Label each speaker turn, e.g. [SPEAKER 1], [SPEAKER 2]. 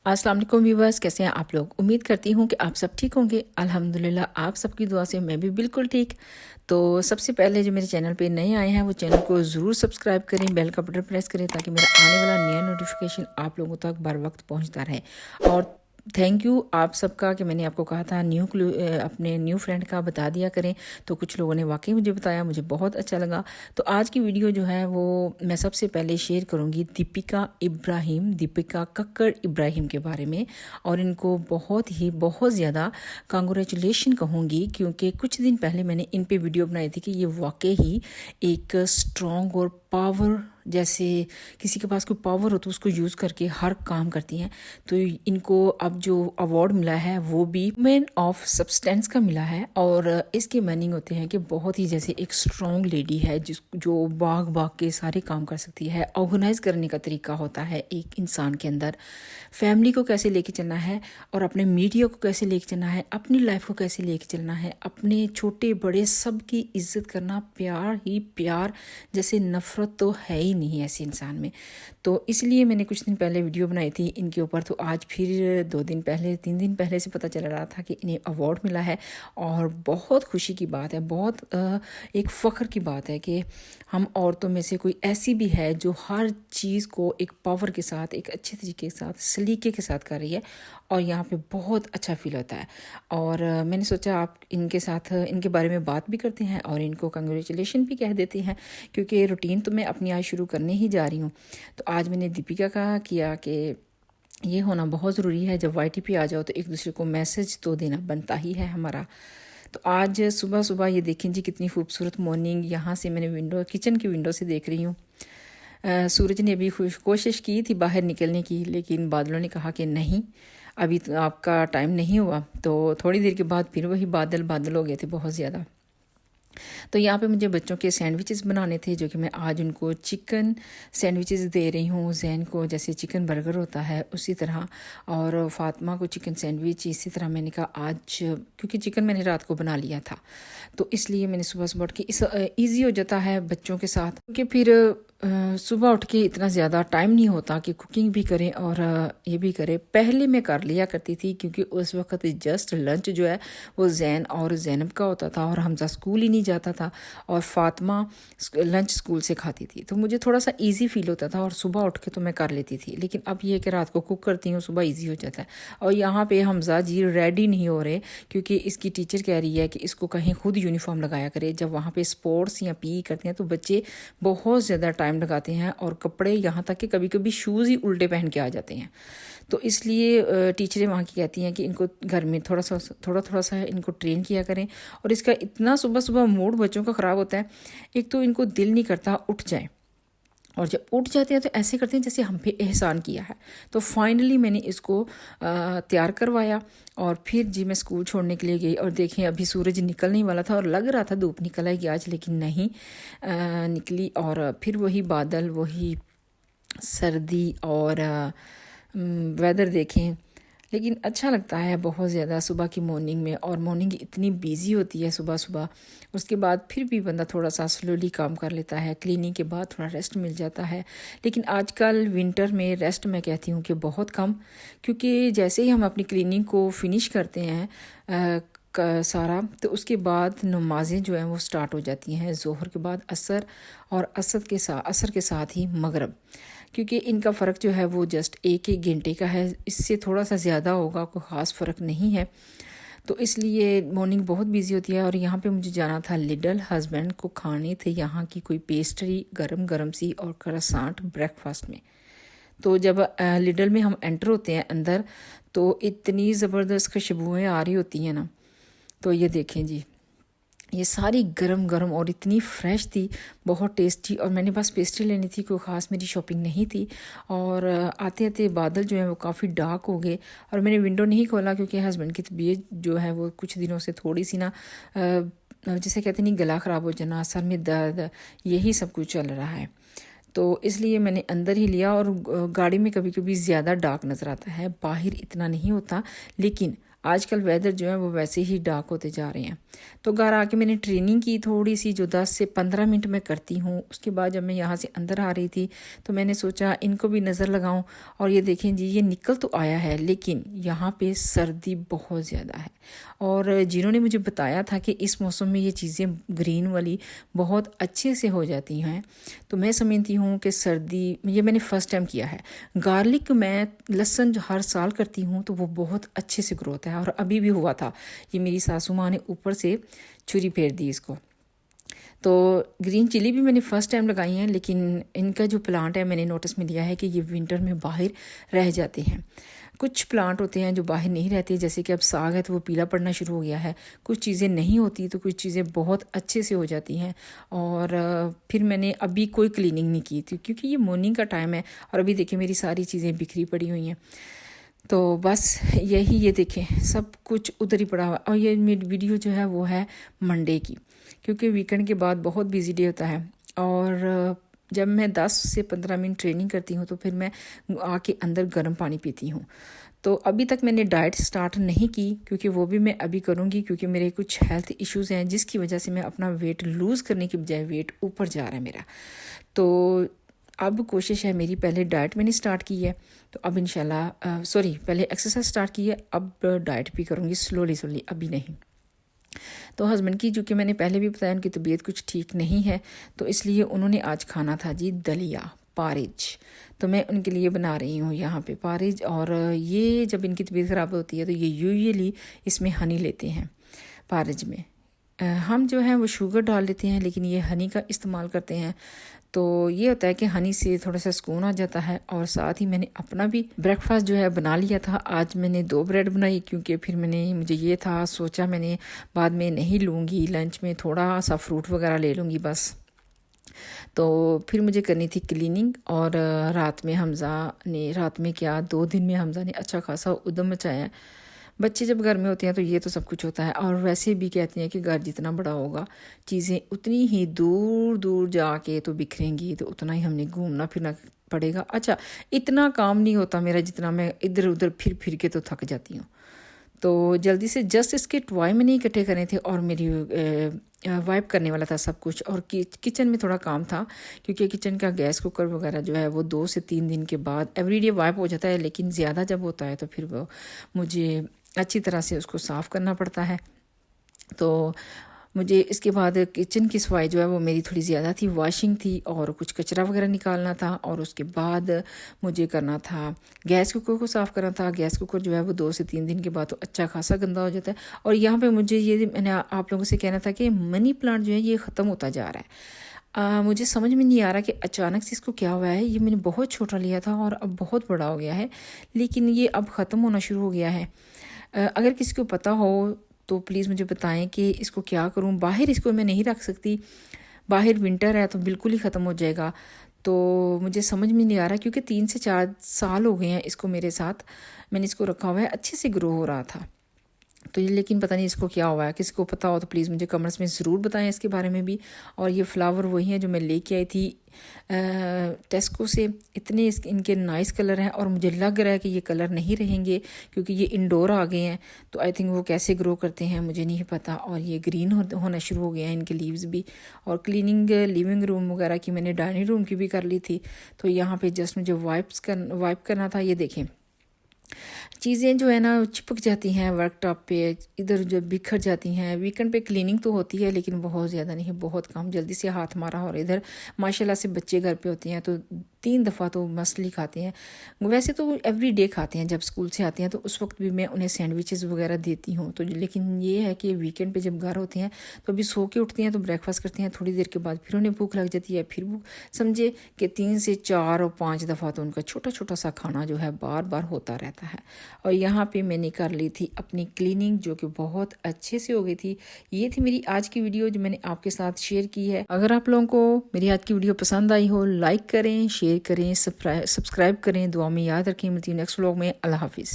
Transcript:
[SPEAKER 1] अस्सलाम वालेकुम व्यूवर्स, कैसे हैं आप लोग। उम्मीद करती हूँ कि आप सब ठीक होंगे। अल्हम्दुलिल्लाह आप सबकी दुआ से मैं भी बिल्कुल ठीक। तो सबसे पहले जो मेरे चैनल पे नए आए हैं वो चैनल को ज़रूर सब्सक्राइब करें, बेल का बटन प्रेस करें ताकि मेरा आने वाला नया नोटिफिकेशन आप लोगों तक बर वक्त पहुँचता रहे। और थैंक यू आप सबका कि मैंने आपको कहा था अपने न्यू फ्रेंड का बता दिया करें, तो कुछ लोगों ने वाकई मुझे बताया, मुझे बहुत अच्छा लगा। तो आज की वीडियो जो है वो मैं सबसे पहले शेयर करूंगी दीपिका कक्कड़ इब्राहिम के बारे में। और इनको बहुत ज़्यादा कांग्रेचुलेशन कहूँगी, क्योंकि कुछ दिन पहले मैंने इन पे वीडियो बनाई थी कि ये वाकई ही एक स्ट्रॉन्ग और पावर, जैसे किसी के पास कोई पावर हो तो उसको यूज़ करके हर काम करती हैं। तो इनको अब जो अवार्ड मिला है वो भी वुमेन ऑफ सब्सटेंस का मिला है। और इसके मीनिंग होते हैं कि बहुत ही जैसे एक स्ट्रॉन्ग लेडी है जो भाग के सारे काम कर सकती है। ऑर्गेनाइज करने का तरीका होता है एक इंसान के अंदर, फैमिली को कैसे लेके चलना है और अपने मीडिया को कैसे लेके चलना है, अपनी लाइफ को कैसे लेके चलना है, अपने छोटे बड़े सब की इज्जत करना, प्यार ही प्यार, जैसे नफ़रत तो है ही नहीं ऐसे इंसान में। तो इसलिए मैंने कुछ दिन पहले वीडियो बनाई थी इनके ऊपर। तो आज फिर 3 दिन पहले से पता चल रहा था कि इन्हें अवार्ड मिला है। और बहुत खुशी की बात है, बहुत एक फ़ख्र की बात है कि हम औरतों में से कोई ऐसी भी है जो हर चीज़ को एक पावर के साथ, एक अच्छे तरीके के साथ, सलीके के साथ कर रही है। और यहाँ पे बहुत अच्छा फील होता है। और मैंने सोचा आप इनके साथ इनके बारे में बात भी करते हैं और इनको कंग्रेचुलेशन भी कह देते हैं, क्योंकि रूटीन तो मैं अपनी आज शुरू करने ही जा रही हूँ। तो आज मैंने दीपिका का किया कि ये होना बहुत ज़रूरी है, जब वाईटी पे आ जाओ तो एक दूसरे को मैसेज तो देना बनता ही है हमारा। तो आज सुबह सुबह ये देखें जी कितनी खूबसूरत मॉर्निंग, यहाँ से मैंने किचन की विंडो से देख रही हूँ। सूरज ने अभी कोशिश की थी बाहर निकलने की, लेकिन बादलों ने कहा कि नहीं, अभी तो आपका टाइम नहीं हुआ। तो थोड़ी देर के बाद फिर वही बादल बादल हो गए थे बहुत ज़्यादा। तो यहाँ पे मुझे बच्चों के सैंडविचेस बनाने थे, जो कि मैं आज उनको चिकन सैंडविचेस दे रही हूँ। जैन को जैसे चिकन बर्गर होता है उसी तरह, और फातिमा को चिकन सैंडविच इसी तरह। मैंने कहा आज क्योंकि चिकन मैंने रात को बना लिया था, तो इसलिए मैंने सुबह सुबह उठ के ईजी हो जाता है बच्चों के साथ, क्योंकि फिर सुबह उठ के इतना ज़्यादा टाइम नहीं होता कि कुकिंग भी करें और ये भी करें। पहले मैं कर लिया करती थी, क्योंकि उस वक्त जस्ट लंच जो है वो जैन और जैनब का होता था और हमजा स्कूल ही नहीं जाता था और फातिमा लंच स्कूल से खाती थी, तो मुझे थोड़ा सा इजी फील होता था और सुबह उठ के तो मैं कर लेती थी। लेकिन अब ये कि रात को कुक करती हूँ, सुबह इजी हो जाता है। और यहाँ पे हमजा जी रेडी नहीं हो रहे, क्योंकि इसकी टीचर कह रही है कि इसको कहीं खुद यूनिफॉर्म लगाया करे। जब वहाँ पे स्पोर्ट्स या पी करते हैं तो बच्चे बहुत ज़्यादा टाइम लगाते हैं और कपड़े यहाँ तक कि कभी कभी शूज़ ही उल्टे पहन के आ जाते हैं। तो इसलिए टीचरें वहाँ की कहती हैं कि इनको घर में थोड़ा सा इनको ट्रेन किया करें। और इसका इतना सुबह सुबह मूड बच्चों का ख़राब होता है, एक तो इनको दिल नहीं करता उठ जाए, और जब उठ जाते हैं तो ऐसे करते हैं जैसे हम पे एहसान किया है। तो फाइनली मैंने इसको तैयार करवाया और फिर जी मैं स्कूल छोड़ने के लिए गई। और देखें अभी सूरज निकलने ही वाला था और लग रहा था धूप निकल आएगी आज, लेकिन नहीं निकली। और फिर वही बादल, वही सर्दी और वेदर देखें। लेकिन अच्छा लगता है बहुत ज़्यादा सुबह की मॉर्निंग में। और मॉर्निंग इतनी बिजी होती है सुबह सुबह, उसके बाद फिर भी बंदा थोड़ा सा स्लोली काम कर लेता है, क्लीनिंग के बाद थोड़ा रेस्ट मिल जाता है। लेकिन आजकल विंटर में रेस्ट मैं कहती हूँ कि बहुत कम, क्योंकि जैसे ही हम अपनी क्लीनिंग को फिनिश करते हैं सारा, तो उसके बाद नमाज़ें जो हैं वो स्टार्ट हो जाती हैं। ज़ोहर के बाद असर और असर के साथ ही मगरब, क्योंकि इनका फ़र्क जो है वो जस्ट एक घंटे का है, इससे थोड़ा सा ज़्यादा होगा, कोई ख़ास फ़र्क नहीं है। तो इसलिए मॉर्निंग बहुत बिजी होती है। और यहाँ पे मुझे जाना था लिडल, हस्बैंड को खाने थे यहाँ की कोई पेस्ट्री गरम गरम सी और क्रसांट ब्रेकफास्ट में। तो जब लिडल में हम एंटर होते हैं अंदर, तो इतनी ज़बरदस्त खुशबुएँ आ रही होती हैं ना। तो ये देखें जी, ये सारी गरम गरम और इतनी फ्रेश थी, बहुत टेस्टी। और मैंने बस पेस्ट्री लेनी थी, कोई ख़ास मेरी शॉपिंग नहीं थी। और आते आते बादल जो है वो काफ़ी डार्क हो गए और मैंने विंडो नहीं खोला, क्योंकि हस्बैंड की तबीयत जो है वो कुछ दिनों से थोड़ी सी ना जैसे कहते नहीं गला ख़राब हो जाना, सर में दर्द, यही सब कुछ चल रहा है। तो इसलिए मैंने अंदर ही लिया। और गाड़ी में कभी कभी ज़्यादा डार्क नज़र आता है, बाहर इतना नहीं होता, लेकिन आजकल वेदर जो है वो वैसे ही डार्क होते जा रहे हैं। तो घर आके मैंने ट्रेनिंग की थोड़ी सी, जो 10 से 15 मिनट मैं करती हूँ। उसके बाद जब मैं यहाँ से अंदर आ रही थी तो मैंने सोचा इनको भी नज़र लगाऊं। और ये देखें जी, ये निकल तो आया है लेकिन यहाँ पे सर्दी बहुत ज़्यादा है। और जिन्होंने मुझे बताया था कि इस मौसम में ये चीज़ें ग्रीन वाली बहुत अच्छे से हो जाती हैं, तो मैं समझती हूँ कि सर्दी, ये मैंने फ़र्स्ट टाइम किया है। गार्लिक मैं लहसुन जो हर साल करती हूँ तो वो बहुत अच्छे से ग्रो होता है, और अभी भी हुआ था। ये मेरी सासू माँ ने ऊपर से छुरी फेर दी इसको। तो ग्रीन चिली भी मैंने फ़र्स्ट टाइम लगाई हैं, लेकिन इनका जो प्लांट है मैंने नोटिस में लिया है कि ये विंटर में बाहर रह जाते हैं। कुछ प्लांट होते हैं जो बाहर नहीं रहते, जैसे कि अब साग है तो वो पीला पड़ना शुरू हो गया है। कुछ चीज़ें नहीं होती तो कुछ चीज़ें बहुत अच्छे से हो जाती हैं। और फिर मैंने अभी कोई क्लीनिंग नहीं की थी क्योंकि ये मॉर्निंग का टाइम है, और अभी देखिए मेरी सारी चीज़ें बिखरी पड़ी हुई हैं। तो बस यही, ये देखें सब कुछ उधर ही पड़ा हुआ। और ये मेरी वीडियो जो है वो है मंडे की, क्योंकि वीकेंड के बाद बहुत बिजी डे होता है। और जब मैं 10 से 15 मिनट ट्रेनिंग करती हूँ तो फिर मैं आके अंदर गर्म पानी पीती हूँ। तो अभी तक मैंने डाइट स्टार्ट नहीं की, क्योंकि वो भी मैं अभी करूँगी, क्योंकि मेरे कुछ हेल्थ इश्यूज़ हैं जिसकी वजह से मैं अपना वेट लूज़ करने की बजाय वेट ऊपर जा रहा है मेरा। तो अब कोशिश है मेरी, पहले डाइट मैंने स्टार्ट की है, तो अब इंशाल्लाह पहले एक्सरसाइज स्टार्ट की है, अब डाइट भी करूँगी स्लोली, अभी नहीं। तो हस्बैंड की, जो कि मैंने पहले भी बताया, उनकी तबीयत कुछ ठीक नहीं है, तो इसलिए उन्होंने आज खाना था जी दलिया पारिज। तो मैं उनके लिए बना रही हूँ यहाँ पे पारिज। और ये जब इनकी तबीयत ख़राब होती है तो ये यूजुअली इसमें हनी लेते हैं पारिज में। हम जो है वो शुगर डाल लेते हैं, लेकिन ये हनी का इस्तेमाल करते हैं। तो ये होता है कि हनी से थोड़ा सा सुकून आ जाता है। और साथ ही मैंने अपना भी ब्रेकफास्ट जो है बना लिया था। आज मैंने 2 ब्रेड बनाई, क्योंकि फिर मुझे ये था, सोचा मैंने बाद में नहीं लूँगी, लंच में थोड़ा सा फ्रूट वगैरह ले लूँगी बस। तो फिर मुझे करनी थी क्लीनिंग। और रात में क्या 2 दिन में हमज़ा ने अच्छा खासा उद्यम मचाया है। बच्चे जब घर में होते हैं तो ये तो सब कुछ होता है। और वैसे भी कहते हैं कि घर जितना बड़ा होगा चीज़ें उतनी ही दूर दूर जाके तो बिखरेंगी, तो उतना ही हमने घूमना फिरना पड़ेगा। अच्छा, इतना काम नहीं होता मेरा जितना मैं इधर उधर फिर फिर के तो थक जाती हूँ। तो जल्दी से जस्ट इसके टॉय मैंने इकट्ठे करे थे, और मेरी वाइप करने वाला था सब कुछ। और किचन में थोड़ा काम था, क्योंकि किचन का गैस कुकर वगैरह जो है वो 2 से 3 दिन के बाद एवरीडे वाइप हो जाता है, लेकिन ज़्यादा जब होता है तो फिर वो मुझे अच्छी तरह से उसको साफ़ करना पड़ता है। तो मुझे इसके बाद किचन की सफाई जो है वो मेरी थोड़ी ज़्यादा थी, वॉशिंग थी और कुछ कचरा वगैरह निकालना था। और उसके बाद मुझे करना था गैस कुकर को साफ़ करना था। गैस कुकर जो है वो 2 से 3 दिन के बाद तो अच्छा खासा गंदा हो जाता है। और यहाँ पे मैंने आप लोगों से कहना था कि मनी प्लांट जो है ये ख़त्म होता जा रहा है। मुझे समझ में नहीं आ रहा कि अचानक से इसको क्या हुआ है। ये मैंने बहुत छोटा लिया था और अब बहुत बड़ा हो गया है, लेकिन ये अब ख़त्म होना शुरू हो गया है। अगर किसी को पता हो तो प्लीज़ मुझे बताएं कि इसको क्या करूं। बाहर इसको मैं नहीं रख सकती, बाहर विंटर है तो बिल्कुल ही ख़त्म हो जाएगा। तो मुझे समझ में नहीं आ रहा, क्योंकि 3 से 4 साल हो गए हैं इसको मेरे साथ, मैंने इसको रखा हुआ है, अच्छे से ग्रो हो रहा था। तो ये लेकिन पता नहीं इसको क्या हुआ है। किसी को पता हो तो प्लीज़ मुझे कमेंट्स में ज़रूर बताएं इसके बारे में भी। और ये फ्लावर वही हैं जो मैं लेके आई थी टेस्को से। इतने इनके नाइस कलर हैं, और मुझे लग रहा है कि ये कलर नहीं रहेंगे क्योंकि ये इंडोर आ गए हैं। तो आई थिंक वो कैसे ग्रो करते हैं मुझे नहीं पता। और ये ग्रीन होना शुरू हो गया है इनके लीव्स भी। और क्लीनिंग लिविंग रूम वगैरह की मैंने डाइनिंग रूम की भी कर ली थी। तो यहाँ पे जस्ट मुझे वाइप करना था। ये देखें चीज़ें जो है ना चिपक जाती हैं वर्कटॉप पे, इधर जो बिखर जाती हैं। वीकेंड पे क्लीनिंग तो होती है लेकिन बहुत ज़्यादा नहीं, बहुत कम, जल्दी से हाथ मारा। और इधर माशाल्लाह से बच्चे घर पे होते हैं तो 3 दफ़ा तो मछली खाते हैं। वैसे तो एवरी डे खाते हैं, जब स्कूल से आते हैं तो उस वक्त भी मैं उन्हें सैंडविचेस वगैरह देती हूँ। तो लेकिन ये है कि वीकेंड पे जब घर होते हैं तो अभी सो के उठते हैं तो ब्रेकफास्ट करते हैं, थोड़ी देर के बाद फिर उन्हें भूख लग जाती है। फिर भूख समझे कि 3 से 4 और 5 दफ़ा तो उनका छोटा छोटा सा खाना जो है बार बार होता रहता है। और यहाँ पे मैंने कर ली थी अपनी क्लीनिंग, जो कि बहुत अच्छे से हो गई थी। ये थी मेरी आज की वीडियो जो मैंने आपके साथ शेयर की है। अगर आप लोगों को मेरी आज की वीडियो पसंद आई हो, लाइक करें, शेयर करें, सब्सक्राइब करें, दुआ में याद रखें। मिलती हूँ नेक्स्ट व्लॉग में। अल्लाह हाफिज़।